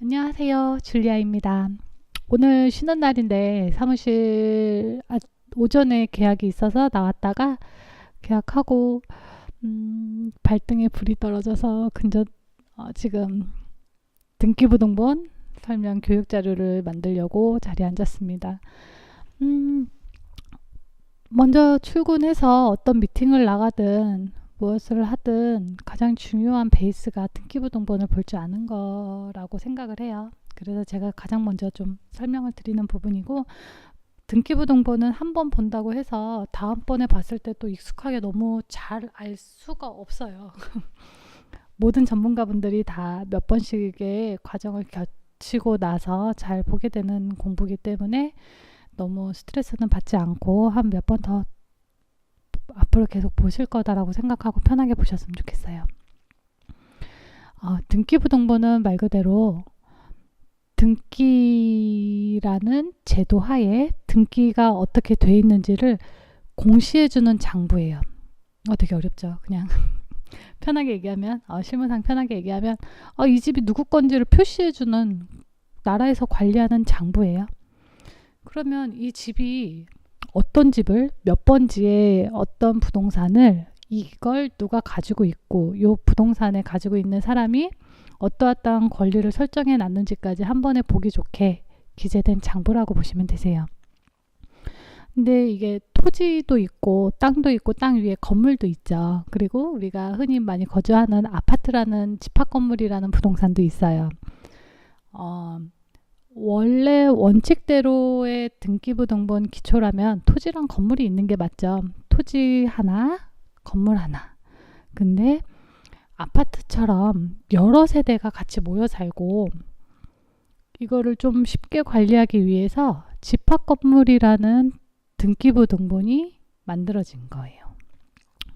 안녕하세요. 줄리아입니다. 오늘 쉬는 날인데 사무실 오전에 계약이 있어서 나왔다가 계약하고 발등에 불이 떨어져서 지금 등기부등본 설명 교육 자료를 만들려고 자리에 앉았습니다. 음, 먼저 출근해서 어떤 미팅을 나가든 무엇을 하든 가장 중요한 베이스가 등기부등본을 볼 줄 아는 거라고 생각을 해요. 그래서 제가 가장 먼저 좀 설명을 드리는 부분이고, 등기부등본은 한 번 본다고 해서 다음번에 봤을 때 또 익숙하게 너무 잘 알 수가 없어요. 모든 전문가분들이 다 몇 번씩의 과정을 거치고 나서 잘 보게 되는 공부이기 때문에 너무 스트레스는 받지 않고 한 몇 번 더 앞으로 계속 보실 거다라고 생각하고 편하게 보셨으면 좋겠어요. 등기부등본은 말 그대로 등기라는 제도 하에 등기가 어떻게 돼 있는지를 공시해주는 장부예요. 되게 어렵죠. 그냥 편하게 얘기하면, 실무상 편하게 얘기하면 이 집이 누구 건지를 표시해주는, 나라에서 관리하는 장부예요. 그러면 이 집이 어떤 집을 몇 번지에 어떤 부동산을 이걸 누가 가지고 있고 이 부동산에 가지고 있는 사람이 어떠한 권리를 설정해 놨는지까지 한 번에 보기 좋게 기재된 장부라고 보시면 되세요. 근데 이게 토지도 있고 땅도 있고 땅 위에 건물도 있죠. 그리고 우리가 흔히 많이 거주하는 아파트라는 집합 건물이라는 부동산도 있어요. 원래 원칙대로의 등기부등본 기초라면 토지랑 건물이 있는 게 맞죠. 토지 하나, 건물 하나. 근데 아파트처럼 여러 세대가 같이 모여 살고 이거를 좀 쉽게 관리하기 위해서 집합 건물이라는 등기부등본이 만들어진 거예요.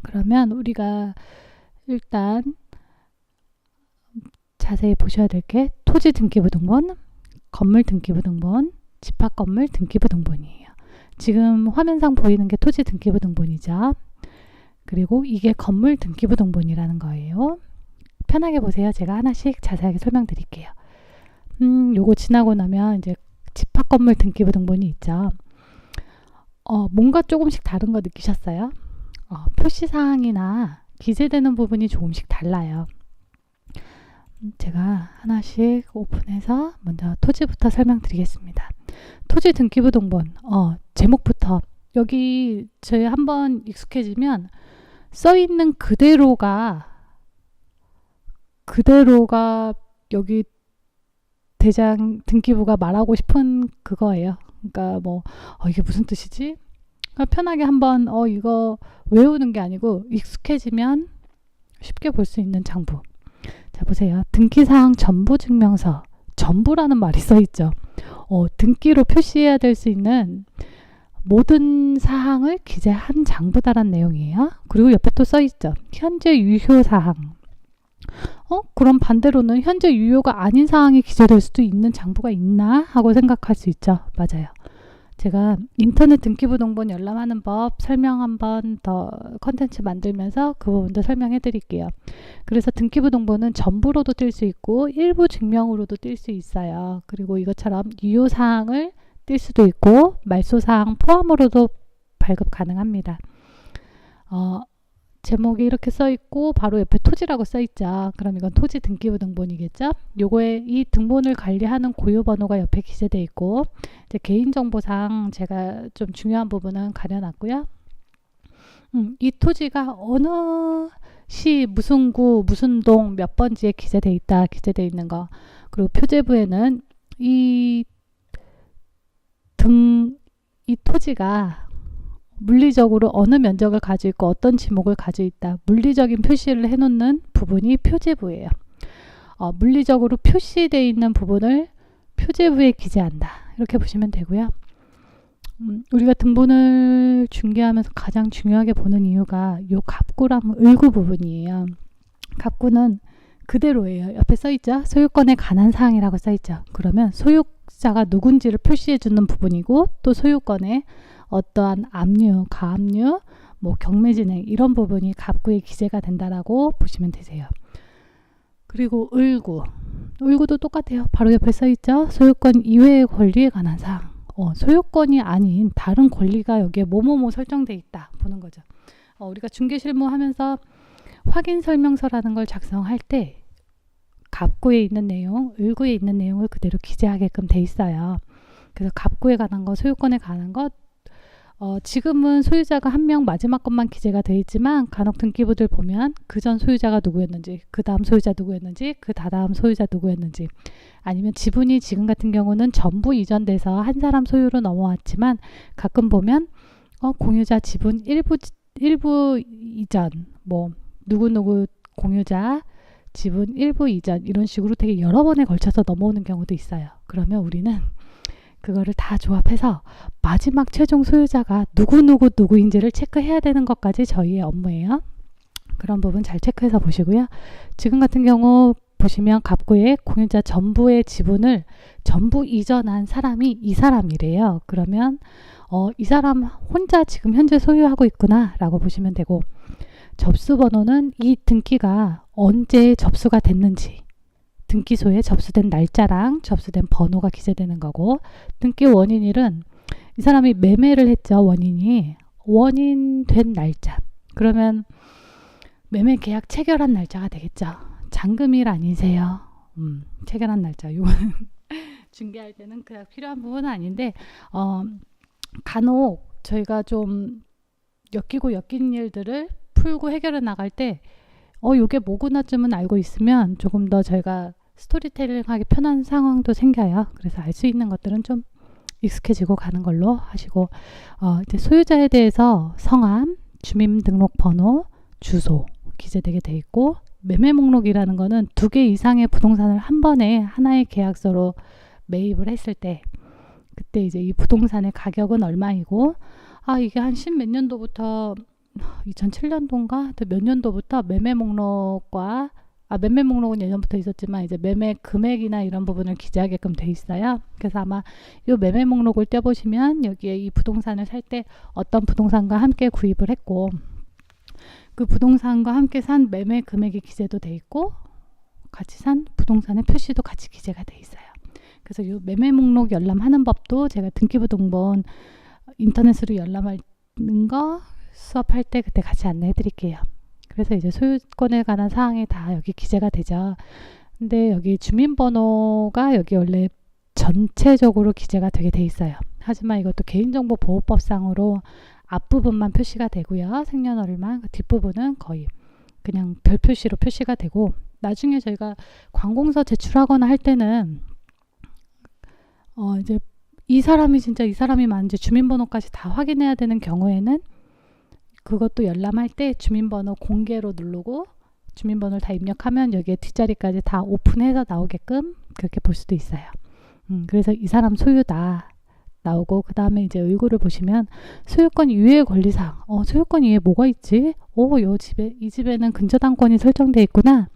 그러면 우리가 일단 자세히 보셔야 될 게 토지 등기부등본, 건물 등기부등본, 집합건물 등기부등본이에요. 지금 화면상 보이는 게 토지 등기부등본이죠. 그리고 이게 건물 등기부등본이라는 거예요. 편하게 보세요. 제가 하나씩 자세하게 설명드릴게요. 요거 지나고 나면 이제 집합건물 등기부등본이 있죠. 뭔가 조금씩 다른 거 느끼셨어요? 표시사항이나 기재되는 부분이 조금씩 달라요. 제가 하나씩 오픈해서 먼저 토지부터 설명드리겠습니다. 토지 등기부등본 제목부터 여기 저희 한번 익숙해지면 써있는 그대로가 여기 대장 등기부가 말하고 싶은 그거예요. 그러니까 이게 무슨 뜻이지? 그러니까 편하게 한번 이거 외우는 게 아니고 익숙해지면 쉽게 볼 수 있는 장부. 자, 보세요. 등기사항 전부증명서. 전부라는 말이 써있죠. 등기로 표시해야 될 수 있는 모든 사항을 기재한 장부다라는 내용이에요. 그리고 옆에 또 써있죠. 현재 유효사항. 그럼 반대로는 현재 유효가 아닌 사항이 기재될 수도 있는 장부가 있나? 하고 생각할 수 있죠. 맞아요. 제가 인터넷 등기부등본 열람하는 법 설명 한번 더 컨텐츠 만들면서 그 부분도 설명해 드릴게요. 그래서 등기부등본은 전부로도 뛸 수 있고 일부 증명으로도 뛸 수 있어요. 그리고 이것처럼 유효사항을 뛸 수도 있고 말소사항 포함으로도 발급 가능합니다. 제목이 이렇게 써있고 바로 옆에 토지라고 써있죠. 그럼 이건 토지 등기부등본이겠죠. 요거에 이 등본을 관리하는 고유번호가 옆에 기재되어 있고 이제 개인정보상 제가 좀 중요한 부분은 가려놨고요. 이 토지가 어느 시 무슨 구 무슨 동 몇 번지에 기재되어 있다 기재되어 있는 거. 그리고 표제부에는 이 토지가 물리적으로 어느 면적을 가지고 있고 어떤 지목을 가지고 있다. 물리적인 표시를 해놓는 부분이 표제부예요. 물리적으로 표시되어 있는 부분을 표제부에 기재한다. 이렇게 보시면 되고요. 우리가 등본을 중개하면서 가장 중요하게 보는 이유가 요 갑구랑 을구 부분이에요. 갑구는 그대로예요. 옆에 써있죠. 소유권에 관한 사항이라고 써있죠. 그러면 소유자가 누군지를 표시해주는 부분이고 또 소유권에 어떠한 압류, 가압류, 경매진행 이런 부분이 갑구에 기재가 된다라고 보시면 되세요. 그리고 을구. 을구도 똑같아요. 바로 옆에 써있죠. 소유권 이외의 권리에 관한 사항. 소유권이 아닌 다른 권리가 여기에 뭐뭐뭐 설정돼 있다 보는 거죠. 우리가 중개실무 하면서 확인 설명서라는 걸 작성할 때 갑구에 있는 내용, 을구에 있는 내용을 그대로 기재하게끔 돼 있어요. 그래서 갑구에 관한 것, 소유권에 관한 것, 지금은 소유자가 한 명 마지막 것만 기재가 되어 있지만 간혹 등기부들 보면 그 전 소유자가 누구였는지, 그 다음 소유자 누구였는지, 그 다다음 소유자 누구였는지, 아니면 지분이 지금 같은 경우는 전부 이전돼서 한 사람 소유로 넘어왔지만 가끔 보면 공유자 지분 일부 이전, 뭐 누구누구 공유자 지분 일부 이전 이런 식으로 되게 여러 번에 걸쳐서 넘어오는 경우도 있어요. 그러면 우리는 그거를 다 조합해서 마지막 최종 소유자가 누구인지를 체크해야 되는 것까지 저희의 업무예요. 그런 부분 잘 체크해서 보시고요. 지금 같은 경우 보시면 갑구에 공유자 전부의 지분을 전부 이전한 사람이 이 사람이래요. 그러면 이 사람 혼자 지금 현재 소유하고 있구나 라고 보시면 되고, 접수번호는 이 등기가 언제 접수가 됐는지, 등기소에 접수된 날짜랑 접수된 번호가 기재되는 거고, 등기 원인일은 이 사람이 매매를 했죠. 원인 된 날짜. 그러면 매매 계약 체결한 날짜가 되겠죠. 잔금일 아니세요? 체결한 날짜. 이거는 중개할 때는 그냥 필요한 부분은 아닌데, 간혹 저희가 좀 엮인 일들을 풀고 해결해 나갈 때 요게 뭐구나쯤은 알고 있으면 조금 더 저희가 스토리텔링하기 편한 상황도 생겨요. 그래서 알 수 있는 것들은 좀 익숙해지고 가는 걸로 하시고, 이제 소유자에 대해서 성함, 주민등록번호, 주소 기재되게 돼 있고, 매매 목록이라는 거는 2개 이상의 부동산을 한 번에 하나의 계약서로 매입을 했을 때 그때 이제 이 부동산의 가격은 얼마이고, 이게 한 10몇 년도부터 2007년도인가 몇 년도부터 매매 목록과 매매 목록은 예전부터 있었지만 이제 매매 금액이나 이런 부분을 기재하게끔 돼 있어요. 그래서 아마 이 매매 목록을 떼보시면 여기에 이 부동산을 살 때 어떤 부동산과 함께 구입을 했고 그 부동산과 함께 산 매매 금액이 기재도 돼 있고 같이 산 부동산의 표시도 같이 기재가 돼 있어요. 그래서 이 매매 목록 열람하는 법도 제가 등기부 등본 인터넷으로 열람하는 거 수업할 때 그때 같이 안내해 드릴게요. 그래서 이제 소유권에 관한 사항이 다 여기 기재가 되죠. 근데 여기 주민번호가 여기 원래 전체적으로 기재가 되게 돼 있어요. 하지만 이것도 개인정보보호법상으로 앞부분만 표시가 되고요. 생년월일만, 뒷부분은 거의 그냥 별 표시로 표시가 되고, 나중에 저희가 관공서 제출하거나 할 때는 이제 이 사람이 맞는지 주민번호까지 다 확인해야 되는 경우에는 그것도 열람할 때 주민번호 공개로 누르고 주민번호를 다 입력하면 여기에 뒷자리까지 다 오픈해서 나오게끔 그렇게 볼 수도 있어요. 그래서 이 사람 소유다 나오고, 그 다음에 이제 을구를 보시면 소유권 이외의 권리사항. 소유권 이외에 뭐가 있지? 이 집에는 근저당권이 설정돼 있구나.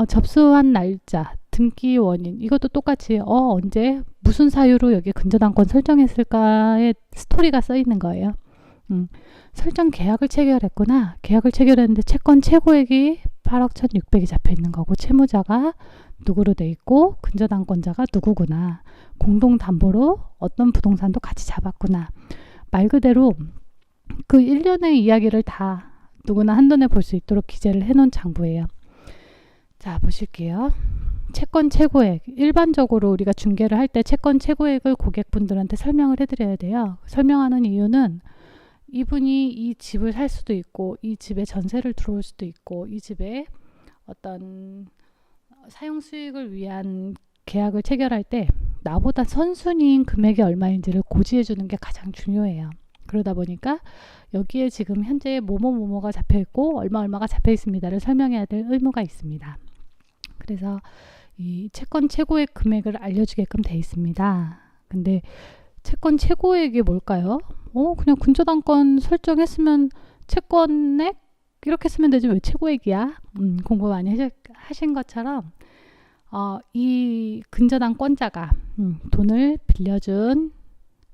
접수한 날짜, 등기 원인, 이것도 똑같이 언제 무슨 사유로 여기 근저당권 설정했을까의 스토리가 써 있는 거예요. 설정 계약을 체결했구나. 계약을 체결했는데 채권 최고액이 8억 1,600이 잡혀 있는 거고, 채무자가 누구로 돼 있고 근저당권자가 누구구나. 공동담보로 어떤 부동산도 같이 잡았구나. 말 그대로 그 일련의 이야기를 다 누구나 한눈에 볼 수 있도록 기재를 해놓은 장부예요. 자, 보실게요. 채권 최고액. 일반적으로 우리가 중개를 할 때 채권 최고액을 고객분들한테 설명을 해드려야 돼요. 설명하는 이유는 이분이 이 집을 살 수도 있고, 이 집에 전세를 들어올 수도 있고, 이 집에 어떤 사용 수익을 위한 계약을 체결할 때 나보다 선순위인 금액이 얼마인지를 고지해 주는 게 가장 중요해요. 그러다 보니까 여기에 지금 현재 뭐뭐뭐뭐가 잡혀 있고 얼마가 잡혀 있습니다를 설명해야 될 의무가 있습니다. 그래서 이 채권 최고액 금액을 알려주게끔 돼 있습니다. 근데 채권 최고액이 뭘까요? 그냥 근저당권 설정했으면 채권액 이렇게 쓰면 되지 왜 최고액이야? 공부 많이 하신 것처럼 이 근저당권자가 돈을 빌려준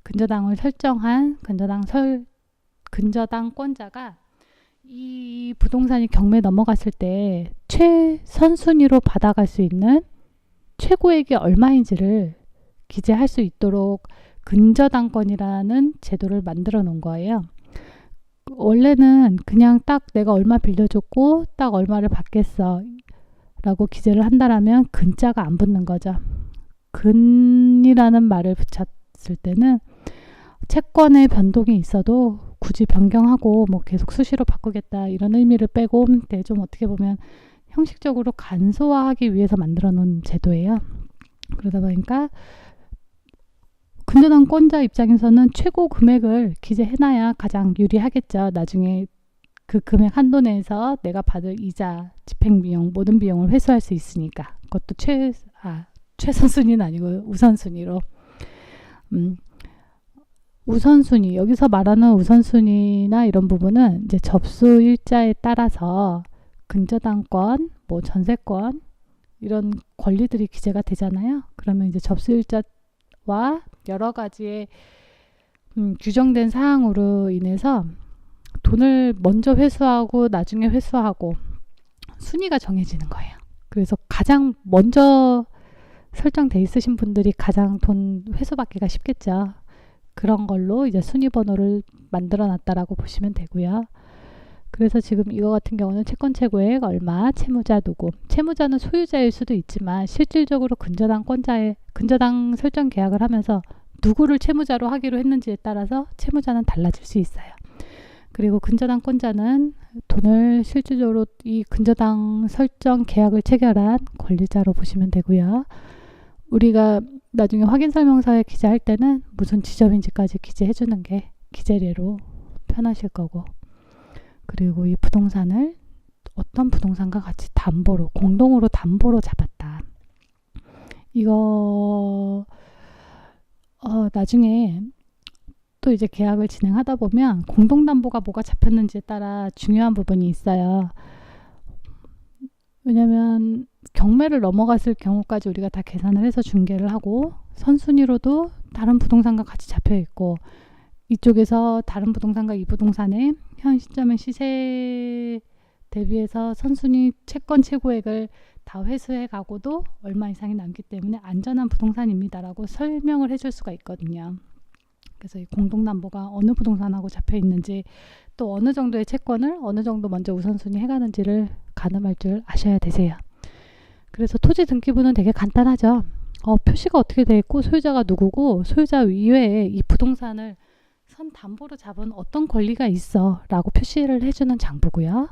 근저당을 설정한 근저당권자가 이 부동산이 경매 넘어갔을 때 최선순위로 받아갈 수 있는 최고액이 얼마인지를 기재할 수 있도록 근저당권이라는 제도를 만들어 놓은 거예요. 원래는 그냥 딱 내가 얼마 빌려줬고 딱 얼마를 받겠어 라고 기재를 한다라면 근자가 안 붙는 거죠. 근이라는 말을 붙였을 때는 채권의 변동이 있어도 굳이 변경하고 뭐 계속 수시로 바꾸겠다 이런 의미를 빼고 좀 어떻게 보면 형식적으로 간소화하기 위해서 만들어 놓은 제도예요. 그러다 보니까 근저당권자 입장에서는 최고 금액을 기재해놔야 가장 유리하겠죠. 나중에 그 금액 한도 내에서 내가 받을 이자, 집행비용, 모든 비용을 회수할 수 있으니까. 그것도 최선순위는 아니고 우선순위로. 우선순위, 여기서 말하는 우선순위나 이런 부분은 이제 접수 일자에 따라서 근저당권, 뭐 전세권 이런 권리들이 기재가 되잖아요. 그러면 이제 접수 일자와 여러 가지의 규정된 사항으로 인해서 돈을 먼저 회수하고 나중에 회수하고 순위가 정해지는 거예요. 그래서 가장 먼저 설정돼 있으신 분들이 가장 돈 회수받기가 쉽겠죠. 그런 걸로 이제 순위 번호를 만들어 놨다라고 보시면 되고요. 그래서 지금 이거 같은 경우는 채권 최고액 얼마, 채무자 누구. 채무자는 소유자일 수도 있지만 실질적으로 근저당 설정 계약을 하면서 누구를 채무자로 하기로 했는지에 따라서 채무자는 달라질 수 있어요. 그리고 근저당권자는 돈을 실질적으로 이 근저당 설정 계약을 체결한 권리자로 보시면 되고요. 우리가 나중에 확인설명서에 기재할 때는 무슨 지점인지까지 기재해 주는 게 기재례로 편하실 거고, 그리고 이 부동산을 어떤 부동산과 같이 담보로 공동으로 담보로 잡았다. 이거 나중에 또 이제 계약을 진행하다 보면 공동담보가 뭐가 잡혔는지에 따라 중요한 부분이 있어요. 왜냐면 경매를 넘어갔을 경우까지 우리가 다 계산을 해서 중개를 하고 선순위로도 다른 부동산과 같이 잡혀 있고, 이쪽에서 다른 부동산과 이 부동산의 현 시점의 시세 대비해서 선순위 채권 최고액을 다 회수해 가고도 얼마 이상이 남기 때문에 안전한 부동산입니다라고 설명을 해줄 수가 있거든요. 그래서 이 공동담보가 어느 부동산하고 잡혀 있는지, 또 어느 정도의 채권을 어느 정도 먼저 우선순위 해가는지를 가늠할 줄 아셔야 되세요. 그래서 토지 등기부는 되게 간단하죠. 표시가 어떻게 돼 있고 소유자가 누구고 소유자 이외에 이 부동산을 선 담보로 잡은 어떤 권리가 있어 라고 표시를 해주는 장부고요.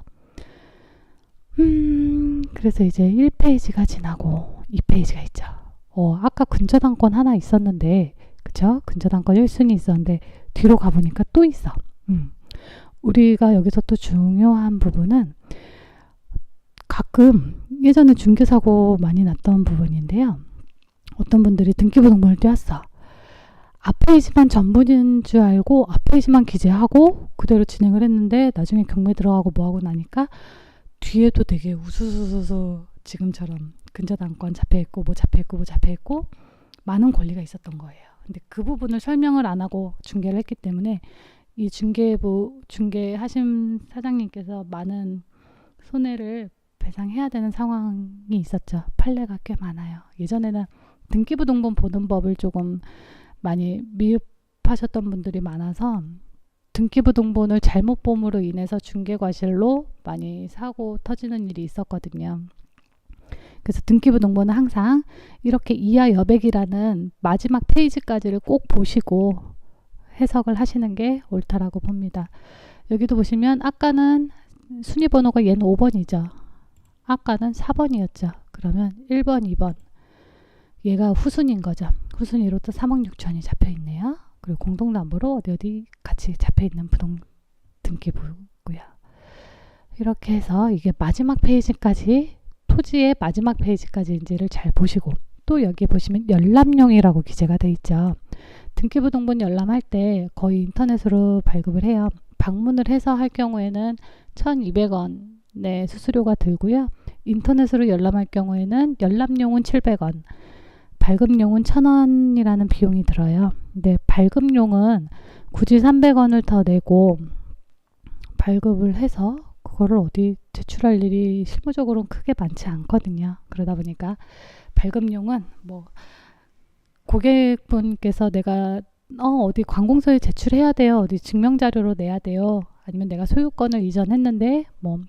그래서 이제 1페이지가 지나고 2페이지가 있죠. 아까 근저당권 하나 있었는데, 그쵸? 근저당권 1순위 있었는데 뒤로 가보니까 또 있어. 우리가 여기서 또 중요한 부분은 가끔 예전에 중개사고 많이 났던 부분인데요. 어떤 분들이 등기부 등본을 떼었어. 앞페이지만 전부인 줄 알고 앞페이지만 기재하고 그대로 진행을 했는데 나중에 경매 들어가고 뭐하고 나니까 뒤에도 되게 우수수수 지금처럼 근저당권 잡혀있고 뭐 잡혀있고 뭐 잡혀있고 많은 권리가 있었던 거예요. 근데 그 부분을 설명을 안 하고 중개를 했기 때문에 이 중개하신 사장님께서 많은 손해를 배상해야 되는 상황이 있었죠. 판례가 꽤 많아요. 예전에는 등기부 등본 보는 법을 조금 많이 미흡하셨던 분들이 많아서 등기부 등본을 잘못 봄으로 인해서 중개과실로 많이 사고 터지는 일이 있었거든요. 그래서 등기부 등본은 항상 이렇게 이하 여백이라는 마지막 페이지까지를 꼭 보시고 해석을 하시는 게 옳다라고 봅니다. 여기도 보시면 아까는 순위번호가 얘는 5번이죠. 아까는 4번이었죠. 그러면 1번, 2번 얘가 후순위인 거죠. 후순위로 또 3억 6천이 잡혀 있네요. 그리고 공동담보로 어디 같이 잡혀 있는 등기부고요. 이렇게 해서 이게 마지막 페이지까지, 토지의 마지막 페이지까지인지를 잘 보시고, 또 여기 보시면 열람용이라고 기재가 돼 있죠. 등기부 등본 열람할 때 거의 인터넷으로 발급을 해요. 방문을 해서 할 경우에는 1,200원의 수수료가 들고요. 인터넷으로 열람할 경우에는 열람용은 700원, 발급용은 1,000원이라는 비용이 들어요. 근데 발급용은 굳이 300원을 더 내고 발급을 해서 그거를 어디 제출할 일이 실무적으로는 크게 많지 않거든요. 그러다 보니까 발급용은 뭐 고객분께서 내가 어디 관공서에 제출해야 돼요. 어디 증명자료로 내야 돼요. 아니면 내가 소유권을 이전했는데 뭐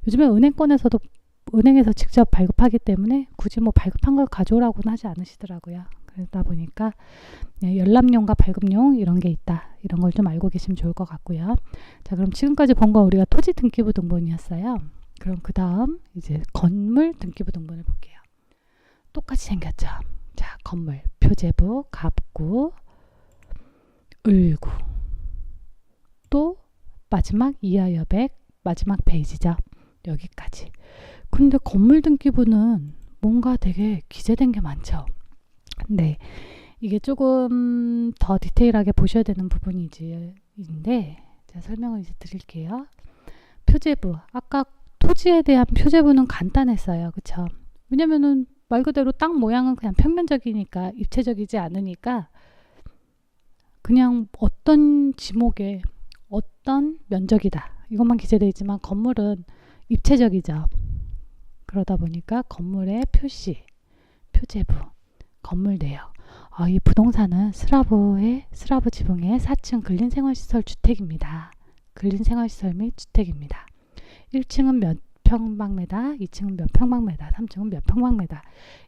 요즘에 은행에서 직접 발급하기 때문에 굳이 뭐 발급한 걸 가져오라고는 하지 않으시더라고요. 그러다 보니까 열람용과 발급용 이런 게 있다. 이런 걸 좀 알고 계시면 좋을 것 같고요. 자, 그럼 지금까지 본 건 우리가 토지 등기부 등본이었어요. 그럼 그 다음 이제 건물 등기부 등본을 볼게요. 똑같이 생겼죠. 자, 건물, 표제부, 갑구, 을구, 또 마지막 이하여백, 마지막 페이지죠. 여기까지. 근데 건물 등기부는 뭔가 되게 기재된 게 많죠. 네, 이게 조금 더 디테일하게 보셔야 되는 부분인데 제가 설명을 이제 드릴게요. 표제부, 아까 토지에 대한 표제부는 간단했어요. 그쵸? 왜냐면은 말 그대로 땅 모양은 그냥 평면적이니까 입체적이지 않으니까 그냥 어떤 지목에 어떤 면적이다 이것만 기재되어 있지만 건물은 입체적이죠. 그러다 보니까 건물의 표시, 표제부, 건물 내역. 이 부동산은 스라브 지붕의 4층 근린생활시설 주택입니다. 근린생활시설 및 주택입니다. 1층은 몇 평방미터, 2층은 몇 평방미터, 3층은 몇 평방미터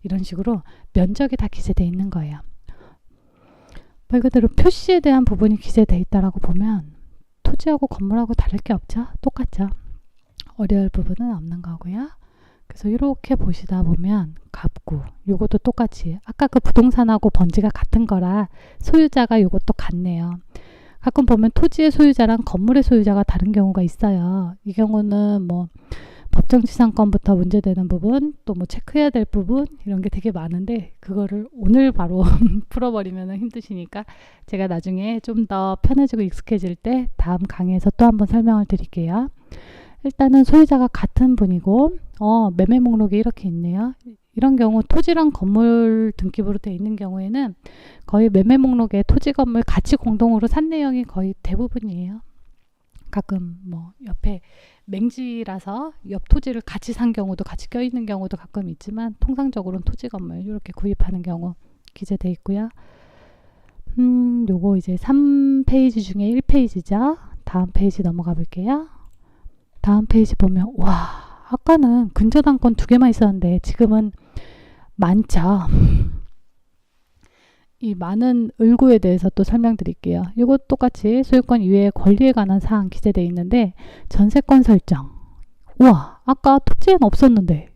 이런 식으로 면적이 다 기재되어 있는 거예요. 말 그대로 표시에 대한 부분이 기재되어 있다라고 보면 토지하고 건물하고 다를 게 없죠. 똑같죠. 어려울 부분은 없는 거고요. 그래서 이렇게 보시다 보면 갑구 요것도 똑같이 아까 그 부동산하고 번지가 같은 거라 소유자가 요것도 같네요. 가끔 보면 토지의 소유자랑 건물의 소유자가 다른 경우가 있어요. 이 경우는 뭐 법정지상권부터 문제되는 부분 또 뭐 체크해야 될 부분 이런 게 되게 많은데 그거를 오늘 바로 풀어버리면 힘드시니까 제가 나중에 좀 더 편해지고 익숙해질 때 다음 강의에서 또 한번 설명을 드릴게요. 일단은 소유자가 같은 분이고 매매 목록이 이렇게 있네요. 이런 경우 토지랑 건물 등기부로 되어 있는 경우에는 거의 매매 목록에 토지 건물 같이 공동으로 산 내용이 거의 대부분이에요. 가끔 뭐 옆에 맹지라서 옆 토지를 같이 산 경우도 같이 껴있는 경우도 가끔 있지만 통상적으로는 토지 건물 이렇게 구입하는 경우 기재되어 있고요. 요거 이제 3페이지 중에 1페이지죠. 다음 페이지 넘어가 볼게요. 다음 페이지 보면 와 아까는 근저당권 2개만 있었는데 지금은 많죠. 이 많은 을구에 대해서 또 설명드릴게요. 이것 똑같이 소유권 이외의 권리에 관한 사항 기재되어 있는데 전세권 설정. 우와 아까 토지엔 없었는데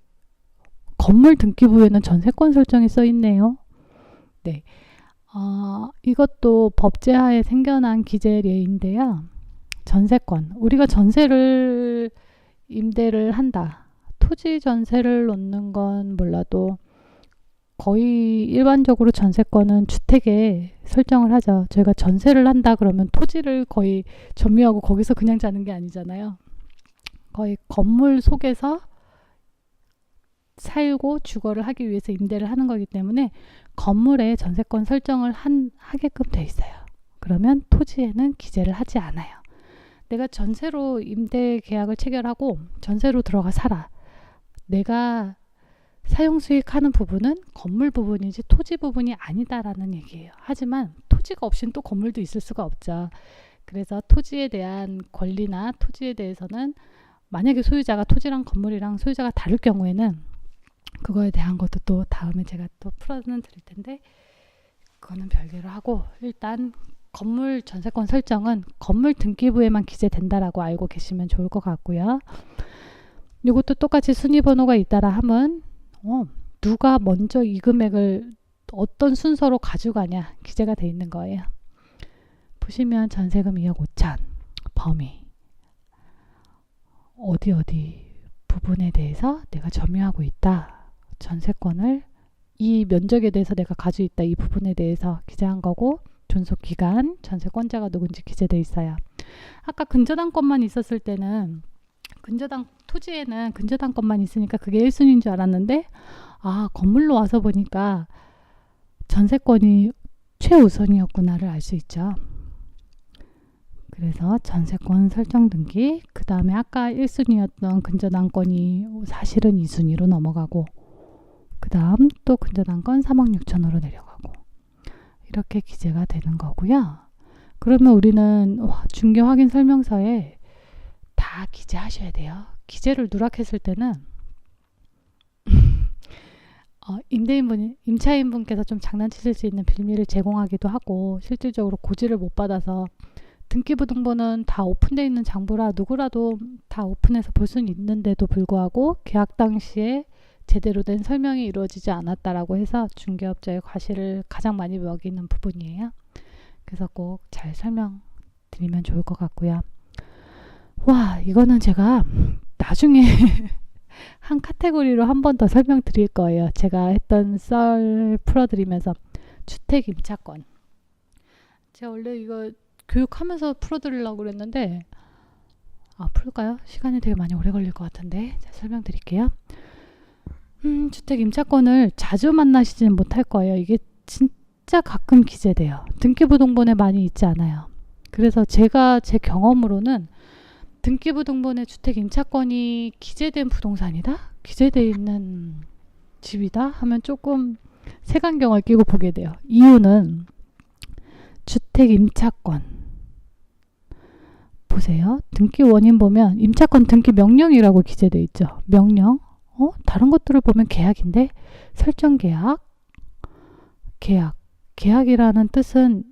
건물 등기부에는 전세권 설정이 써 있네요. 네, 이것도 법제하에 생겨난 기재례인데요. 전세권 우리가 전세를 임대를 한다. 토지 전세를 놓는 건 몰라도 거의 일반적으로 전세권은 주택에 설정을 하죠. 저희가 전세를 한다 그러면 토지를 거의 점유하고 거기서 그냥 자는 게 아니잖아요. 거의 건물 속에서 살고 주거를 하기 위해서 임대를 하는 거기 때문에 건물에 전세권 설정을 하게끔 돼 있어요. 그러면 토지에는 기재를 하지 않아요. 내가 전세로 임대 계약을 체결하고 전세로 들어가 살아. 내가 사용 수익하는 부분은 건물 부분이지 토지 부분이 아니다라는 얘기예요. 하지만 토지가 없이는 또 건물도 있을 수가 없죠. 그래서 토지에 대한 권리나 토지에 대해서는 만약에 소유자가 토지랑 건물이랑 소유자가 다를 경우에는 그거에 대한 것도 또 다음에 제가 또 풀어는 드릴 텐데 그거는 별개로 하고 일단 건물 전세권 설정은 건물 등기부에만 기재된다라고 알고 계시면 좋을 것 같고요. 이것도 똑같이 순위번호가 있다라 하면 누가 먼저 이 금액을 어떤 순서로 가져가냐 기재가 돼 있는 거예요. 보시면 전세금 2억 5천 범위 어디 부분에 대해서 내가 점유하고 있다. 전세권을 이 면적에 대해서 내가 가지고 있다. 이 부분에 대해서 기재한 거고 존속기간, 전세권자가 누군지 기재되어 있어요. 아까 근저당권만 있었을 때는 토지에는 근저당권만 있으니까 그게 1순위인 줄 알았는데 건물로 와서 보니까 전세권이 최우선이었구나를 알 수 있죠. 그래서 전세권 설정 등기, 그 다음에 아까 1순위였던 근저당권이 사실은 2순위로 넘어가고, 그 다음 또 근저당권 3억 6천으로 내려가고, 이렇게 기재가 되는 거고요. 그러면 우리는 중개 확인 설명서에 다 기재하셔야 돼요. 기재를 누락했을 때는 임차인분께서 좀 장난치실 수 있는 빌미를 제공하기도 하고, 실질적으로 고지를 못 받아서 등기부등본은 다 오픈되어 있는 장부라 누구라도 다 오픈해서 볼 수는 있는데도 불구하고 계약 당시에 제대로 된 설명이 이루어지지 않았다라고 해서 중개업자의 과실을 가장 많이 먹이는 부분이에요. 그래서 꼭 잘 설명드리면 좋을 것 같고요. 와, 이거는 제가 나중에 한 카테고리로 한 번 더 설명드릴 거예요. 제가 했던 썰 풀어드리면서 주택 임차권. 제가 원래 이거 교육하면서 풀어드리려고 그랬는데 풀까요? 시간이 되게 많이 오래 걸릴 것 같은데 설명드릴게요. 주택 임차권을 자주 만나시지는 못할 거예요. 이게 진짜 가끔 기재돼요. 등기부등본에 많이 있지 않아요. 그래서 제가 제 경험으로는 등기부등본에 주택 임차권이 기재된 부동산이다? 기재되어 있는 집이다? 하면 조금 색안경을 끼고 보게 돼요. 이유는 주택 임차권 보세요. 등기 원인 보면 임차권 등기 명령이라고 기재되어 있죠. 명령. 다른 것들을 보면 계약인데 설정 계약, 계약이라는 뜻은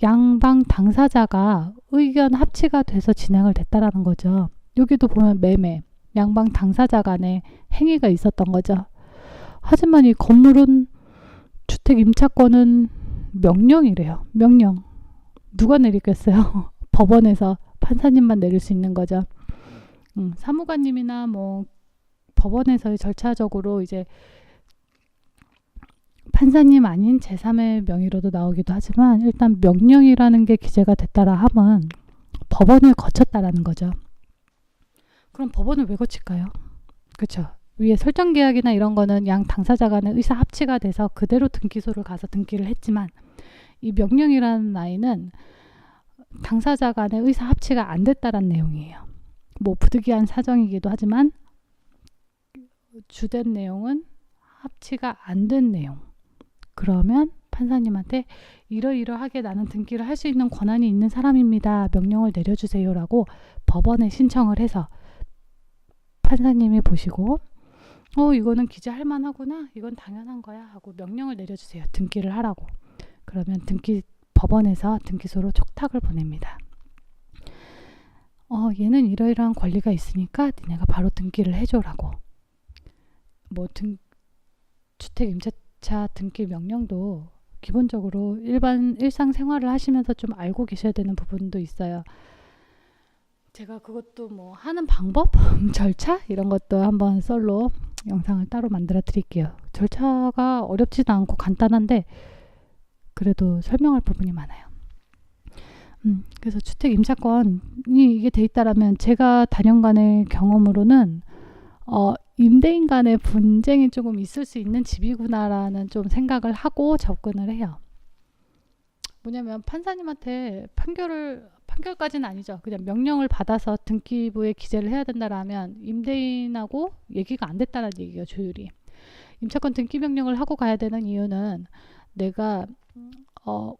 양방 당사자가 의견 합치가 돼서 진행을 됐다라는 거죠. 여기도 보면 매매, 양방 당사자 간의 행위가 있었던 거죠. 하지만 이 건물은 주택 임차권은 명령이래요. 명령. 누가 내리겠어요? 법원에서 판사님만 내릴 수 있는 거죠. 사무관님이나 법원에서의 절차적으로 이제 판사님 아닌 제3의 명의로도 나오기도 하지만 일단 명령이라는 게 기재가 됐다라 함은 법원을 거쳤다라는 거죠. 그럼 법원을 왜 거칠까요? 그렇죠. 위에 설정 계약이나 이런 거는 양 당사자 간의 의사 합치가 돼서 그대로 등기소를 가서 등기를 했지만 이 명령이라는 라인은 당사자 간의 의사 합치가 안 됐다라는 내용이에요. 부득이한 사정이기도 하지만 주된 내용은 합치가 안 된 내용. 그러면 판사님한테 이러이러하게 나는 등기를 할 수 있는 권한이 있는 사람입니다. 명령을 내려주세요 라고 법원에 신청을 해서 판사님이 보시고 이거는 기재할 만하구나. 이건 당연한 거야 하고 명령을 내려주세요. 등기를 하라고. 그러면 법원에서 등기소로 촉탁을 보냅니다. 얘는 이러이러한 권리가 있으니까 니네가 바로 등기를 해줘라고. 주택 임차차 등기 명령도 기본적으로 일상생활을 하시면서 좀 알고 계셔야 되는 부분도 있어요. 제가 그것도 하는 방법, 절차 이런 것도 한번 썰로 영상을 따로 만들어 드릴게요. 절차가 어렵지도 않고 간단한데 그래도 설명할 부분이 많아요. 그래서 주택 임차권이 이게 돼 있다라면 제가 다년간의 경험으로는 임대인 간의 분쟁이 조금 있을 수 있는 집이구나라는 좀 생각을 하고 접근을 해요. 뭐냐면 판사님한테 판결까지는 아니죠. 그냥 명령을 받아서 등기부에 기재를 해야 된다라면 임대인하고 얘기가 안 됐다는 얘기예요. 조율이. 임차권 등기 명령을 하고 가야 되는 이유는 내가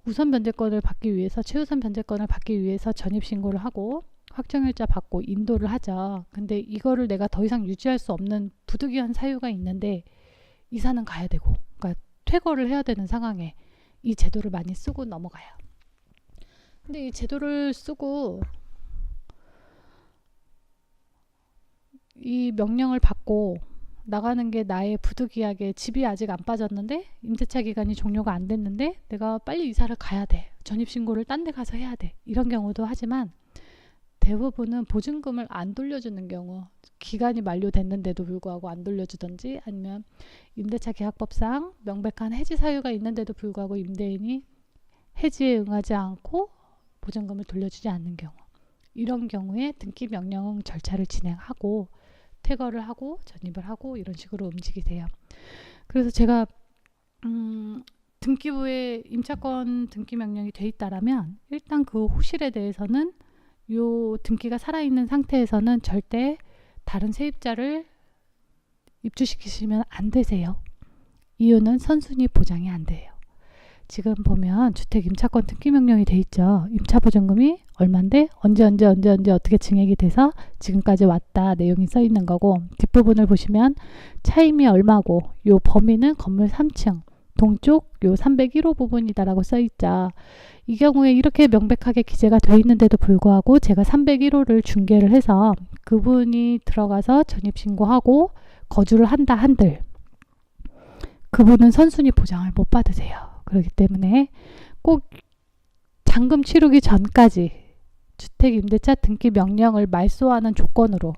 우선 변제권을 받기 위해서 최우선 변제권을 받기 위해서 전입신고를 하고 확정일자 받고 인도를 하죠. 근데 이거를 내가 더 이상 유지할 수 없는 부득이한 사유가 있는데 이사는 가야 되고 그러니까 퇴거를 해야 되는 상황에 이 제도를 많이 쓰고 넘어가요. 근데 이 제도를 쓰고 이 명령을 받고 나가는 게 나의 부득이하게 집이 아직 안 빠졌는데 임대차 기간이 종료가 안 됐는데 내가 빨리 이사를 가야 돼. 전입신고를 딴 데 가서 해야 돼. 이런 경우도 하지만 대부분은 보증금을 안 돌려주는 경우, 기간이 만료됐는데도 불구하고 안 돌려주든지 아니면 임대차 계약법상 명백한 해지 사유가 있는데도 불구하고 임대인이 해지에 응하지 않고 보증금을 돌려주지 않는 경우, 이런 경우에 등기 명령 절차를 진행하고 퇴거를 하고 전입을 하고 이런 식으로 움직이세요. 그래서 제가 등기부에 임차권 등기 명령이 돼 있다라면 일단 그 호실에 대해서는 요 등기가 살아있는 상태에서는 절대 다른 세입자를 입주시키시면 안 되세요. 이유는 선순위 보장이 안 돼요. 지금 보면 주택 임차권 등기 명령이 돼 있죠. 임차보증금이 얼만데 언제 어떻게 증액이 돼서 지금까지 왔다 내용이 써 있는 거고, 뒷부분을 보시면 차임이 얼마고 요 범위는 건물 3층 동쪽 요 301호 부분이다라고 써 있죠. 이 경우에 이렇게 명백하게 기재가 되어 있는데도 불구하고 제가 301호를 중개를 해서 그분이 들어가서 전입신고하고 거주를 한다 한들 그분은 선순위 보장을 못 받으세요. 그렇기 때문에 꼭 잔금 치르기 전까지 주택임대차 등기 명령을 말소하는 조건으로,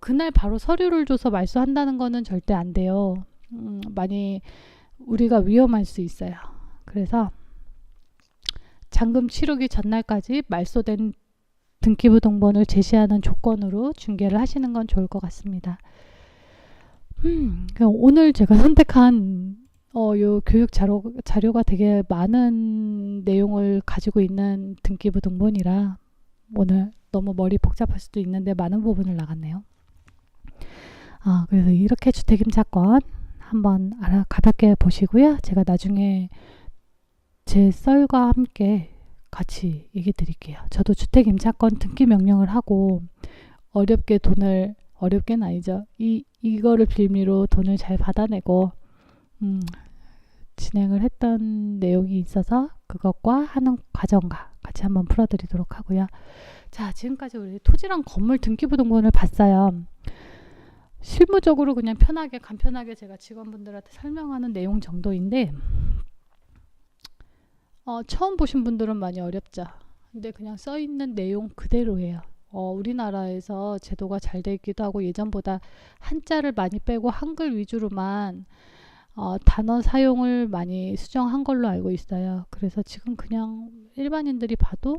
그날 바로 서류를 줘서 말소한다는 거는 절대 안 돼요. 많이 우리가 위험할 수 있어요. 그래서 잔금 치르기 전날까지 말소된 등기부등본을 제시하는 조건으로 중개를 하시는 건 좋을 것 같습니다. 오늘 제가 선택한 요 교육 자료가 되게 많은 내용을 가지고 있는 등기부등본이라 오늘 너무 머리 복잡할 수도 있는데 많은 부분을 나갔네요. 그래서 이렇게 주택임차권 한번 가볍게 보시고요. 제가 나중에 제 썰과 함께 같이 얘기 드릴게요. 저도 주택임차권 등기 명령을 하고 어렵게는 아니죠. 이거를 빌미로 돈을 잘 받아내고 진행을 했던 내용이 있어서 그것과 하는 과정과 같이 한번 풀어드리도록 하고요. 자, 지금까지 우리 토지랑 건물 등기부등본을 봤어요. 실무적으로 그냥 간편하게 제가 직원분들한테 설명하는 내용 정도인데 처음 보신 분들은 많이 어렵죠. 근데 그냥 써있는 내용 그대로예요. 우리나라에서 제도가 잘 돼 있기도 하고 예전보다 한자를 많이 빼고 한글 위주로만 단어 사용을 많이 수정한 걸로 알고 있어요. 그래서 지금 그냥 일반인들이 봐도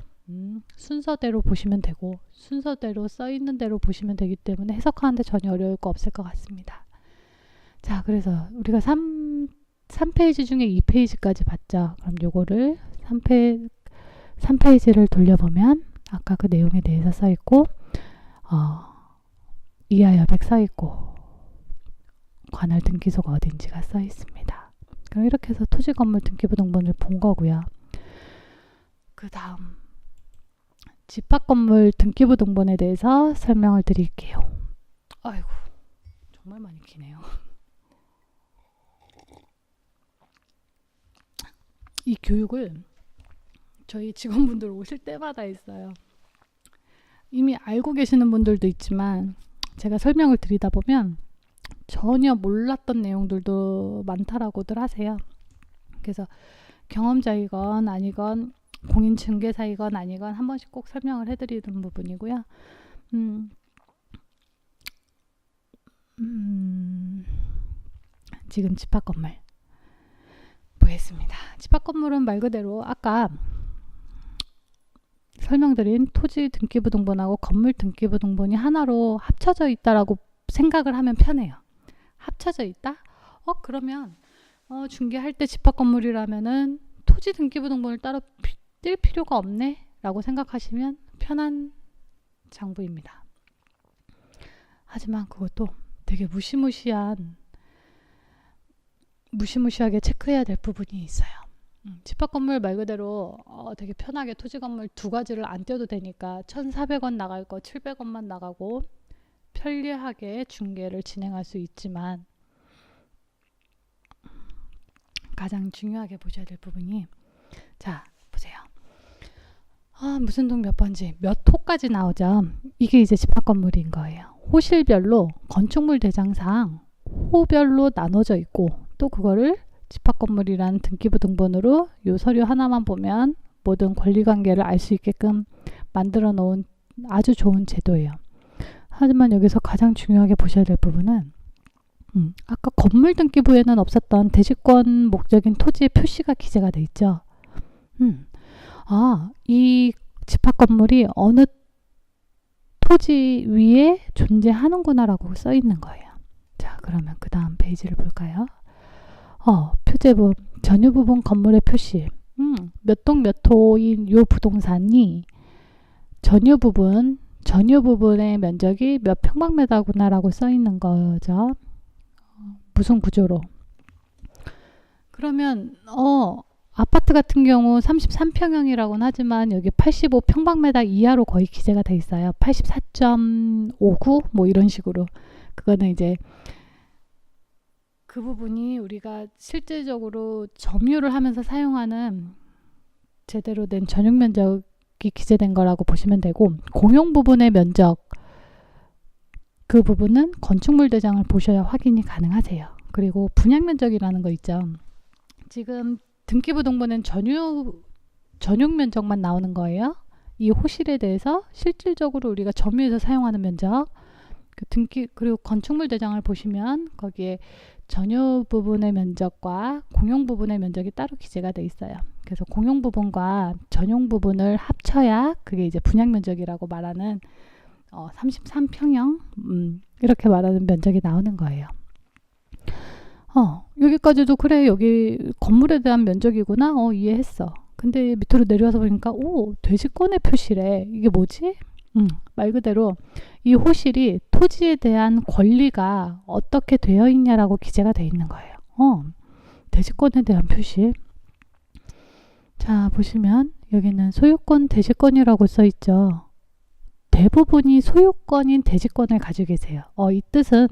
순서대로 보시면 되고 순서대로 써있는 대로 보시면 되기 때문에 해석하는데 전혀 어려울 거 없을 것 같습니다. 자, 그래서 우리가 3페이지 중에 2페이지까지 봤죠. 그럼 요거를 3페이지를 돌려보면 아까 그 내용에 대해서 써있고 이하 여백 써있고 관할 등기소가 어딘지가 써 있습니다. 그럼 이렇게 해서 토지 건물 등기부등본을 본 거고요. 그 다음 집합 건물 등기부등본에 대해서 설명을 드릴게요. 아이고, 정말 많이 기네요. 이 교육을 저희 직원분들 오실 때마다 했어요. 이미 알고 계시는 분들도 있지만 제가 설명을 드리다 보면 전혀 몰랐던 내용들도 많다라고들 하세요. 그래서 경험자이건 아니건 공인중개사이건 아니건 한 번씩 꼭 설명을 해드리는 부분이고요. 지금 집합건물 보겠습니다. 집합건물은 말 그대로 아까 설명드린 토지 등기부등본하고 건물 등기부등본이 하나로 합쳐져 있다라고 생각을 하면 편해요. 합쳐져 있다? 그러면 중개할 때 집합건물이라면은 토지 등기부등본을 따로 뗄 필요가 없네 라고 생각하시면 편한 장부입니다. 하지만 그것도 되게 무시무시하게 체크해야 될 부분이 있어요. 집합건물 말 그대로 되게 편하게 토지건물 두 가지를 안 떼도 되니까 1,400원 나갈 거 700원만 나가고 편리하게 중개를 진행할 수 있지만 가장 중요하게 보셔야 될 부분이, 자 보세요. 무슨 동 몇 번지 몇 호까지 나오죠. 이게 이제 집합건물인 거예요. 호실별로 건축물 대장상 호별로 나눠져 있고 또 그거를 집합건물이라는 등기부등본으로 요 서류 하나만 보면 모든 권리관계를 알 수 있게끔 만들어 놓은 아주 좋은 제도예요. 하지만 여기서 가장 중요하게 보셔야 될 부분은 아까 건물 등기부에는 없었던 대지권 목적인 토지의 표시가 기재가 돼 있죠. 이 집합건물이 어느 토지 위에 존재하는구나 라고 써 있는 거예요. 자, 그러면 그 다음 페이지를 볼까요? 표제부 전유 부분 건물의 표시 몇 동 몇 호인 요 부동산이 전유 부분의 면적이 몇 평방미터구나라고 써 있는 거죠. 무슨 구조로. 그러면 아파트 같은 경우 33평형이라고는 하지만 여기 85평방미터 이하로 거의 기재가 돼 있어요. 84.59 뭐 이런 식으로. 그거는 이제 그 부분이 우리가 실질적으로 점유를 하면서 사용하는 제대로 된 전용 면적이 기재된 거라고 보시면 되고, 공용 부분의 면적, 그 부분은 건축물 대장을 보셔야 확인이 가능하세요. 그리고 분양 면적이라는 거 있죠. 지금 등기부등본은 전용 면적만 나오는 거예요. 이 호실에 대해서 실질적으로 우리가 점유해서 사용하는 면적, 그리고 건축물 대장을 보시면 거기에 전유 부분의 면적과 공용 부분의 면적이 따로 기재가 돼 있어요. 그래서 공용 부분과 전용 부분을 합쳐야 그게 이제 분양 면적이라고 말하는 33평형 이렇게 말하는 면적이 나오는 거예요. 여기까지도 그래, 여기 건물에 대한 면적이구나, 이해했어. 근데 밑으로 내려와서 보니까 돼지권의 표시래. 이게 뭐지? 말 그대로 이 호실이 토지에 대한 권리가 어떻게 되어 있냐라고 기재가 되어 있는 거예요. 돼지권에 대한 표시. 자, 보시면 여기는 소유권, 돼지권이라고 써 있죠. 대부분이 소유권인 돼지권을 가지고 계세요. 이 뜻은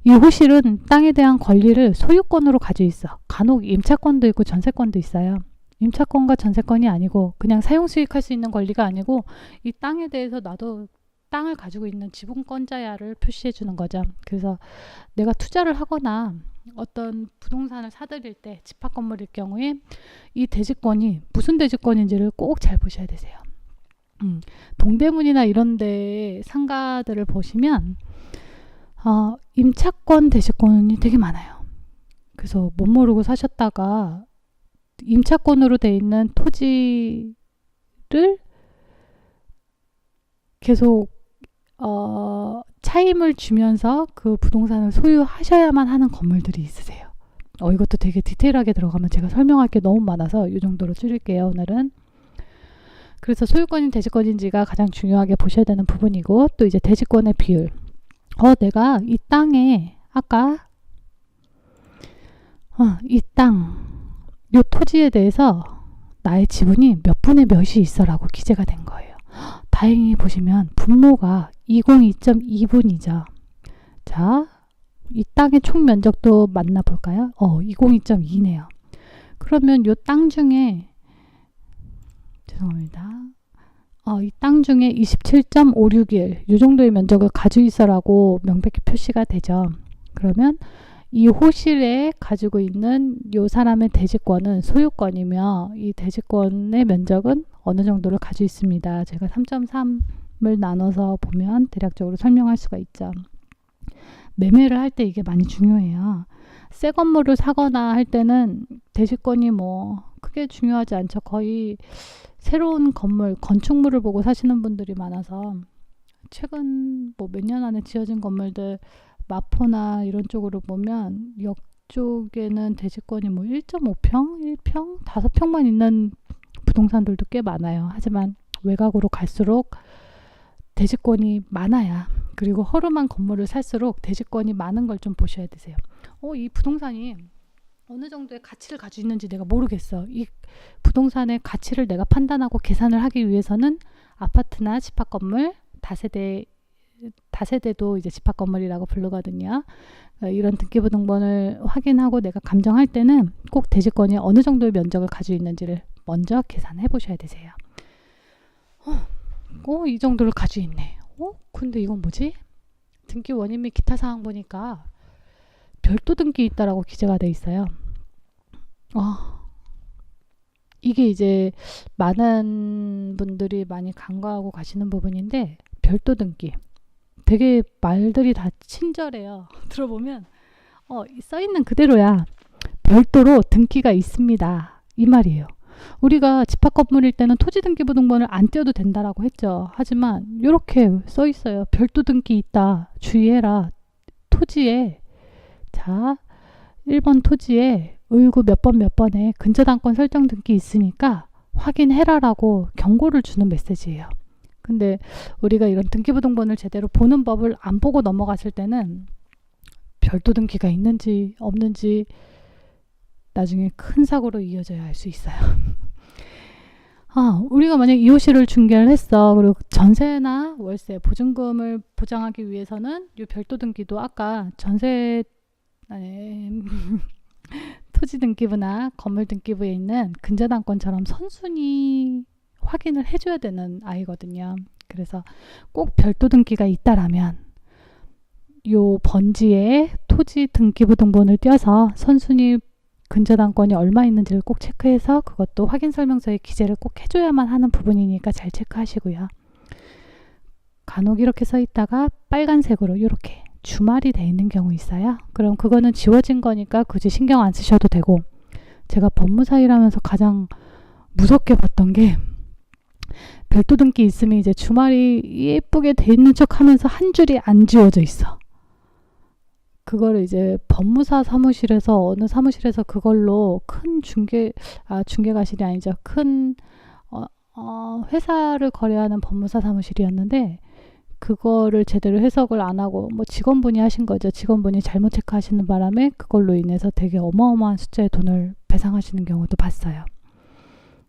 이 호실은 땅에 대한 권리를 소유권으로 가지고 있어. 간혹 임차권도 있고 전세권도 있어요. 임차권과 전세권이 아니고 그냥 사용 수익할 수 있는 권리가 아니고 이 땅에 대해서 나도 땅을 가지고 있는 지분권자야를 표시해 주는 거죠. 그래서 내가 투자를 하거나 어떤 부동산을 사들일 때 집합 건물일 경우에 이 대지권이 무슨 대지권인지를 꼭 잘 보셔야 되세요. 동대문이나 이런 데 상가들을 보시면 임차권 대지권이 되게 많아요. 그래서 못 모르고 사셨다가 임차권으로 돼 있는 토지를 계속 차임을 주면서 그 부동산을 소유하셔야만 하는 건물들이 있으세요. 이것도 되게 디테일하게 들어가면 제가 설명할 게 너무 많아서 이 정도로 줄일게요, 오늘은. 그래서 소유권인 대지권인지가 가장 중요하게 보셔야 되는 부분이고, 또 이제 대지권의 비율. 내가 이 땅에 아까 이 땅, 요 토지에 대해서 나의 지분이 몇 분의 몇이 있어라고 기재가 된 거예요. 다행히 보시면 분모가 202.2분이죠. 자, 이 땅의 총 면적도 만나볼까요? 202.2네요. 그러면 요 땅 중에 죄송합니다. 이 땅 중에 27.561 요 정도의 면적을 가지고 있어라고 명백히 표시가 되죠. 그러면 이 호실에 가지고 있는 요 사람의 대지권은 소유권이며 이 대지권의 면적은 어느 정도를 가지고 있습니다. 제가 3.3을 나눠서 보면 대략적으로 설명할 수가 있죠. 매매를 할 때 이게 많이 중요해요. 새 건물을 사거나 할 때는 대지권이 뭐 크게 중요하지 않죠. 거의 새로운 건물, 건축물을 보고 사시는 분들이 많아서 최근 뭐 몇 년 안에 지어진 건물들 마포나 이런 쪽으로 보면 역 쪽에는 대지권이 뭐 1.5평, 1평, 5평만 있는 부동산들도 꽤 많아요. 하지만 외곽으로 갈수록 대지권이 많아야, 그리고 허름한 건물을 살수록 대지권이 많은 걸 좀 보셔야 되세요. 이 부동산이 어느 정도의 가치를 가지고 있는지 내가 모르겠어. 이 부동산의 가치를 내가 판단하고 계산을 하기 위해서는 아파트나 집합 건물, 다세대도 이제 집합 건물이라고 부르거든요. 이런 등기부등본을 확인하고 내가 감정할 때는 꼭 대지권이 어느 정도의 면적을 가지고 있는지를 먼저 계산해 보셔야 되세요. 이 정도를 가지고 있네. 근데 이건 뭐지? 등기 원인 및 기타 사항 보니까 별도 등기 있다라고 기재가 돼 있어요. 이게 이제 많은 분들이 많이 간과하고 가시는 부분인데, 별도 등기 되게 말들이 다 친절해요. 들어보면 써있는 그대로야. 별도로 등기가 있습니다, 이 말이에요. 우리가 집합 건물일 때는 토지등기부등본을 안 떼어도 된다라고 했죠. 하지만 이렇게 써 있어요. 별도 등기 있다, 주의해라. 토지에, 자, 1번 토지에 을구 몇 번 몇 번에 근저당권 설정 등기 있으니까 확인해라라고 경고를 주는 메시지예요. 근데 우리가 이런 등기부등본을 제대로 보는 법을 안 보고 넘어갔을 때는 별도 등기가 있는지 없는지 나중에 큰 사고로 이어져야 할 수 있어요. 우리가 만약 이호실을 중개를 했어. 그리고 전세나 월세, 보증금을 보장하기 위해서는 이 별도 등기도 아까 토지 등기부나 건물 등기부에 있는 근저당권처럼 선순위 확인을 해줘야 되는 아이거든요. 그래서 꼭 별도 등기가 있다라면 요 번지에 토지 등기부 등본을 띄어서 선순위 근저당권이 얼마 있는지를 꼭 체크해서 그것도 확인 설명서에 기재를 꼭 해줘야만 하는 부분이니까 잘 체크하시고요. 간혹 이렇게 써 있다가 빨간색으로 이렇게 주말이 돼 있는 경우 있어요. 그럼 그거는 지워진 거니까 굳이 신경 안 쓰셔도 되고, 제가 법무사 일하면서 가장 무섭게 봤던 게 별도 등기 있으면 이제 주말이 예쁘게 돼 있는 척 하면서 한 줄이 안 지워져 있어. 그거를 이제 법무사 사무실에서 어느 사무실에서 그걸로 큰 중개가실이 아니죠. 큰 회사를 거래하는 법무사 사무실이었는데 그거를 제대로 해석을 안 하고 뭐 직원분이 하신 거죠. 직원분이 잘못 체크하시는 바람에 그걸로 인해서 되게 어마어마한 숫자의 돈을 배상하시는 경우도 봤어요.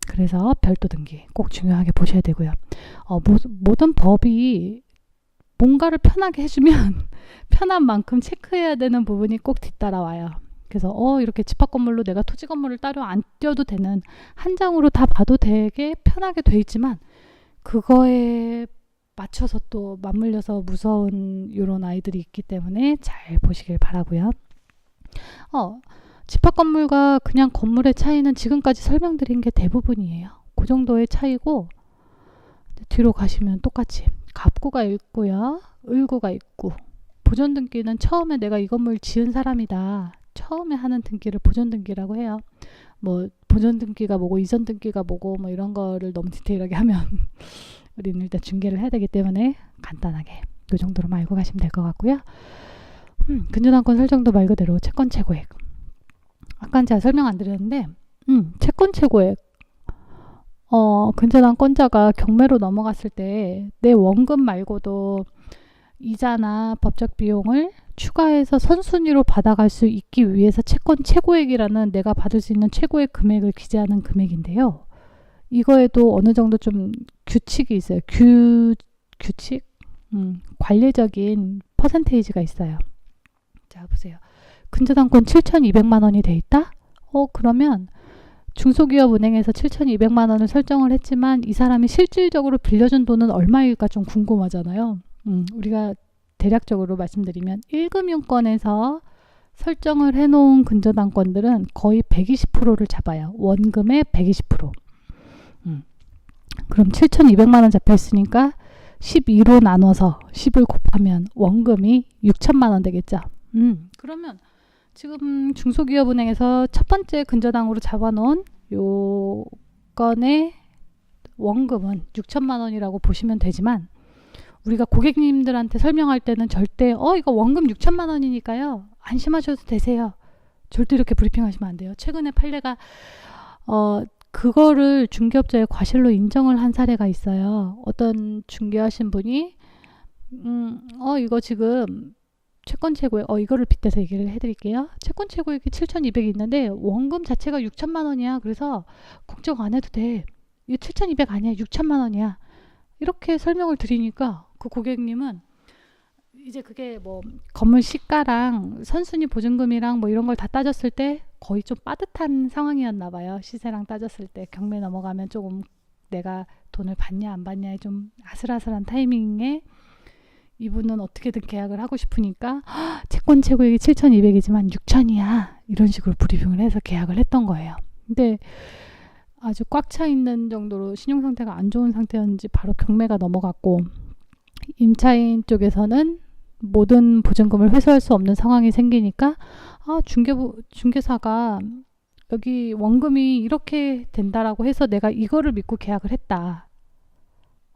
그래서 별도 등기 꼭 중요하게 보셔야 되고요. 모든 법이 뭔가를 편하게 해주면 편한 만큼 체크해야 되는 부분이 꼭 뒤따라와요. 그래서 이렇게 집합건물로 내가 토지 건물을 따로 안 띄워도 되는, 한 장으로 다 봐도 되게 편하게 돼 있지만 그거에 맞춰서 또 맞물려서 무서운 이런 아이들이 있기 때문에 잘 보시길 바라고요. 집합건물과 그냥 건물의 차이는 지금까지 설명드린 게 대부분이에요. 그 정도의 차이고, 뒤로 가시면 똑같이 갑구가 있고요, 을구가 있고, 보존등기는 처음에 내가 이 건물 지은 사람이다, 처음에 하는 등기를 보존등기라고 해요. 뭐 보존등기가 뭐고 이전등기가 뭐고 뭐 이런 거를 너무 디테일하게 하면 우리는 일단 중개를 해야 되기 때문에 간단하게 이 정도로만 알고 가시면 될 것 같고요. 근저당권 설정도 말 그대로 채권 최고액. 아까 제가 설명 안 드렸는데 채권 최고액, 근저당권자가 경매로 넘어갔을 때 내 원금 말고도 이자나 법적 비용을 추가해서 선순위로 받아갈 수 있기 위해서 채권 최고액이라는 내가 받을 수 있는 최고의 금액을 기재하는 금액인데요. 이거에도 어느 정도 좀 규칙이 있어요. 규칙? 관례적인 퍼센테이지가 있어요. 자, 보세요. 근저당권 7,200만 원이 돼 있다? 그러면 중소기업은행에서 7,200만 원을 설정을 했지만 이 사람이 실질적으로 빌려준 돈은 얼마일까 좀 궁금하잖아요. 우리가 대략적으로 말씀드리면 1금융권에서 설정을 해놓은 근저당권들은 거의 120%를 잡아요. 원금의 120%. 그럼 7,200만 원 잡혀있으니까 12로 나눠서 10을 곱하면 원금이 6천만 원 되겠죠. 그러면 지금 중소기업은행에서 첫 번째 근저당으로 잡아놓은 요 건의 원금은 6천만 원이라고 보시면 되지만, 우리가 고객님들한테 설명할 때는 절대 이거 원금 6천만 원이니까요 안심하셔도 되세요, 절대 이렇게 브리핑하시면 안 돼요. 최근에 판례가 그거를 중개업자의 과실로 인정을 한 사례가 있어요. 어떤 중개하신 분이 이거 지금 채권 최고액, 이거를 빗대서 얘기를 해드릴게요. 채권 최고액이 7,200이 있는데 원금 자체가 6천만 원이야. 그래서 걱정 안 해도 돼. 이거 7,200 아니야. 6천만 원이야. 이렇게 설명을 드리니까 그 고객님은 이제 그게 뭐 건물 시가랑 선순위 보증금이랑 뭐 이런 걸 다 따졌을 때 거의 좀 빠듯한 상황이었나 봐요. 시세랑 따졌을 때 경매 넘어가면 조금 내가 돈을 받냐 안 받냐에 좀 아슬아슬한 타이밍에 이분은 어떻게든 계약을 하고 싶으니까 채권 최고액이 7,200이지만 6천이야 이런 식으로 브리핑을 해서 계약을 했던 거예요. 근데 아주 꽉 차 있는 정도로 신용 상태가 안 좋은 상태였는지 바로 경매가 넘어갔고, 임차인 쪽에서는 모든 보증금을 회수할 수 없는 상황이 생기니까 중개사가 여기 원금이 이렇게 된다라고 해서 내가 이거를 믿고 계약을 했다,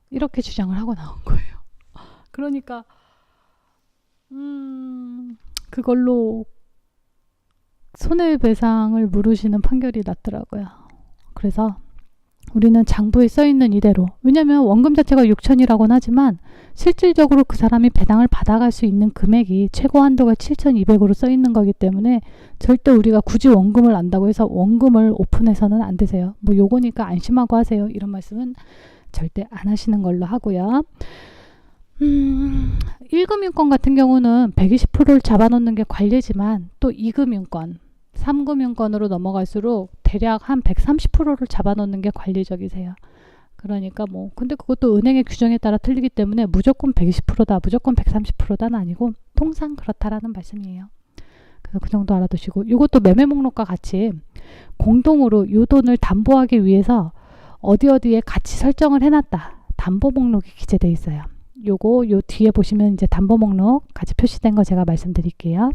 이렇게 주장을 하고 나온 거예요. 그러니까 그걸로 손해배상을 물으시는 판결이 났더라고요. 그래서 우리는 장부에 써 있는 이대로, 왜냐면 원금 자체가 6천이라고는 하지만 실질적으로 그 사람이 배당을 받아갈 수 있는 금액이 최고 한도가 7,200으로 써 있는 거기 때문에 절대 우리가 굳이 원금을 안다고 해서 원금을 오픈해서는 안 되세요. 뭐 요거니까 안심하고 하세요, 이런 말씀은 절대 안 하시는 걸로 하고요. 1금융권 같은 경우는 120%를 잡아놓는 게 관리지만 또 2금융권, 3금융권으로 넘어갈수록 대략 한 130%를 잡아놓는 게 관리적이세요. 그러니까 뭐 근데 그것도 은행의 규정에 따라 틀리기 때문에 무조건 120%다, 무조건 130%다는 아니고 통상 그렇다라는 말씀이에요. 그래서 그 정도 알아두시고, 이것도 매매 목록과 같이 공동으로 이 돈을 담보하기 위해서 어디에 같이 설정을 해놨다, 담보 목록이 기재되어 있어요. 요거 요 뒤에 보시면 이제 담보 목록 같이 표시된 거 제가 말씀드릴게요.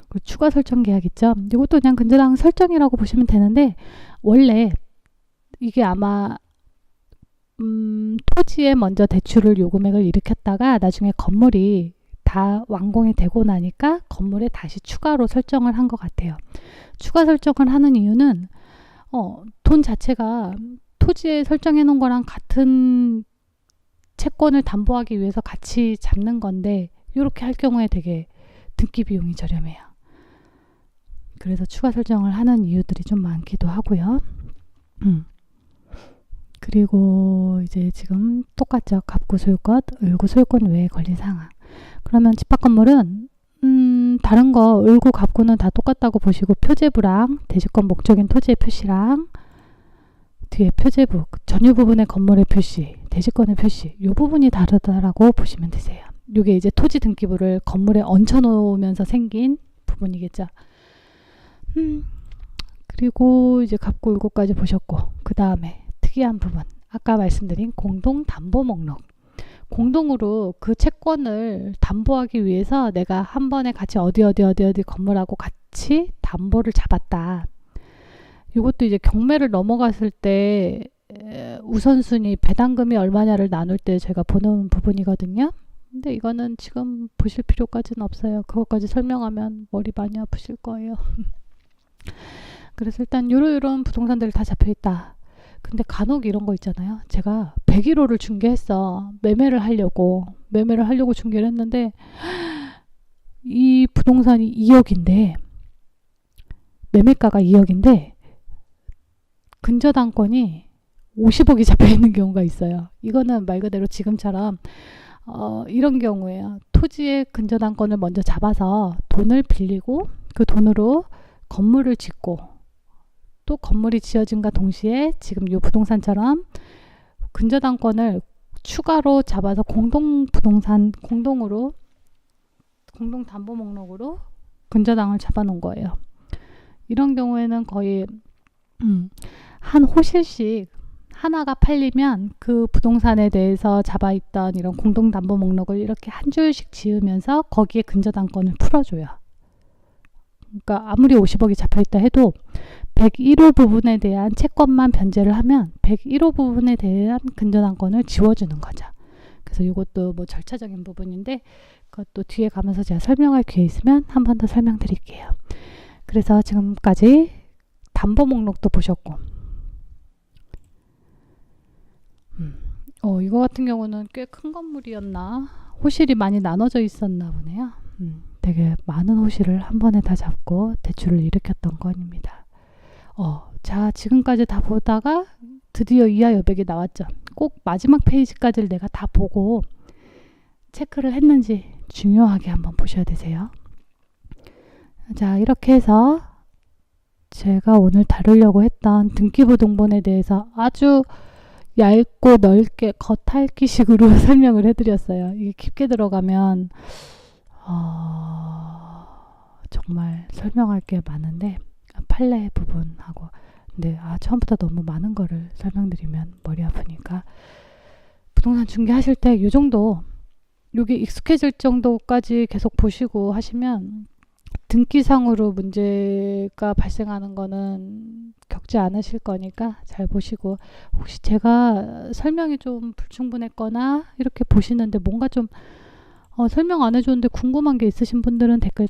그 추가 설정 계약 있죠? 이것도 그냥 근저당 설정이라고 보시면 되는데, 원래 이게 아마 토지에 먼저 대출을 요금액을 일으켰다가 나중에 건물이 다 완공이 되고 나니까 건물에 다시 추가로 설정을 한 것 같아요. 추가 설정을 하는 이유는 돈 자체가 토지에 설정해 놓은 거랑 같은 채권을 담보하기 위해서 같이 잡는 건데, 이렇게 할 경우에 되게 등기 비용이 저렴해요. 그래서 추가 설정을 하는 이유들이 좀 많기도 하고요. 그리고 이제 지금 똑같죠. 갑구 소유권, 을구 소유권 외에 걸린 상황. 그러면 집합 건물은 다른 거 을구 갑구는 다 똑같다고 보시고, 표제부랑 대지권 목적인 토지의 표시랑 뒤에 표제부 전유 부분의 건물의 표시, 대지권의 표시, 이 부분이 다르다라고 보시면 되세요. 이게 이제 토지 등기부를 건물에 얹혀 놓으면서 생긴 부분이겠죠. 그리고 이제 갑구 을구까지 보셨고, 그 다음에 특이한 부분, 아까 말씀드린 공동 담보 목록. 공동으로 그 채권을 담보하기 위해서 내가 한 번에 같이 어디 건물하고 같이 담보를 잡았다. 이것도 이제 경매를 넘어갔을 때 우선순위 배당금이 얼마냐를 나눌 때 제가 보는 부분이거든요. 근데 이거는 지금 보실 필요까지는 없어요. 그것까지 설명하면 머리 많이 아프실 거예요. 그래서 일단 요런 부동산들 다 잡혀있다. 근데 간혹 이런 거 있잖아요. 제가 101호를 중개했어. 매매를 하려고 중개를 했는데 이 부동산이 2억인데, 매매가가 2억인데 근저당권이 50억이 잡혀있는 경우가 있어요. 이거는 말 그대로 지금처럼 이런 경우에요. 토지의 근저당권을 먼저 잡아서 돈을 빌리고 그 돈으로 건물을 짓고, 또 건물이 지어짐과 동시에 지금 이 부동산처럼 근저당권을 추가로 잡아서 공동으로 공동 담보 목록으로 근저당을 잡아 놓은 거예요. 이런 경우에는 거의 한 호실씩 하나가 팔리면 그 부동산에 대해서 잡아있던 이런 공동 담보 목록을 이렇게 한 줄씩 지으면서 거기에 근저당권을 풀어줘요. 그러니까 아무리 50억이 잡혀있다 해도 101호 부분에 대한 채권만 변제를 하면 101호 부분에 대한 근저당권을 지워주는 거죠. 그래서 이것도 뭐 절차적인 부분인데, 그것도 뒤에 가면서 제가 설명할 기회 있으면 한 번 더 설명드릴게요. 그래서 지금까지 담보 목록도 보셨고, 이거 같은 경우는 꽤 큰 건물이었나? 호실이 많이 나눠져 있었나 보네요. 되게 많은 호실을 한 번에 다 잡고 대출을 일으켰던 건입니다. 자, 지금까지 다 보다가 드디어 이하 여백이 나왔죠. 꼭 마지막 페이지까지를 내가 다 보고 체크를 했는지 중요하게 한번 보셔야 되세요. 자, 이렇게 해서 제가 오늘 다루려고 했던 등기부등본에 대해서 아주 얇고 넓게 겉핥기식으로 설명을 해드렸어요. 이게 깊게 들어가면 정말 설명할 게 많은데, 판례 부분하고, 근데 처음부터 너무 많은 거를 설명드리면 머리 아프니까 부동산 중개하실 때 이 정도, 요게 익숙해질 정도까지 계속 보시고 하시면 등기상으로 문제가 발생하는 거는 겪지 않으실 거니까 잘 보시고, 혹시 제가 설명이 좀 불충분했거나 이렇게 보시는데 뭔가 좀 설명 안 해줬는데 궁금한 게 있으신 분들은 댓글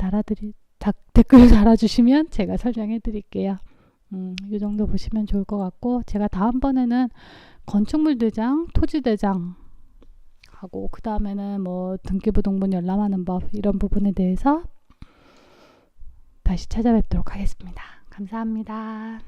달아주시면 제가 설명해 드릴게요. 이 정도 보시면 좋을 것 같고, 제가 다음번에는 건축물 대장, 토지 대장 하고, 그 다음에는 뭐 등기부등본 열람하는 법, 이런 부분에 대해서 다시 찾아뵙도록 하겠습니다. 감사합니다.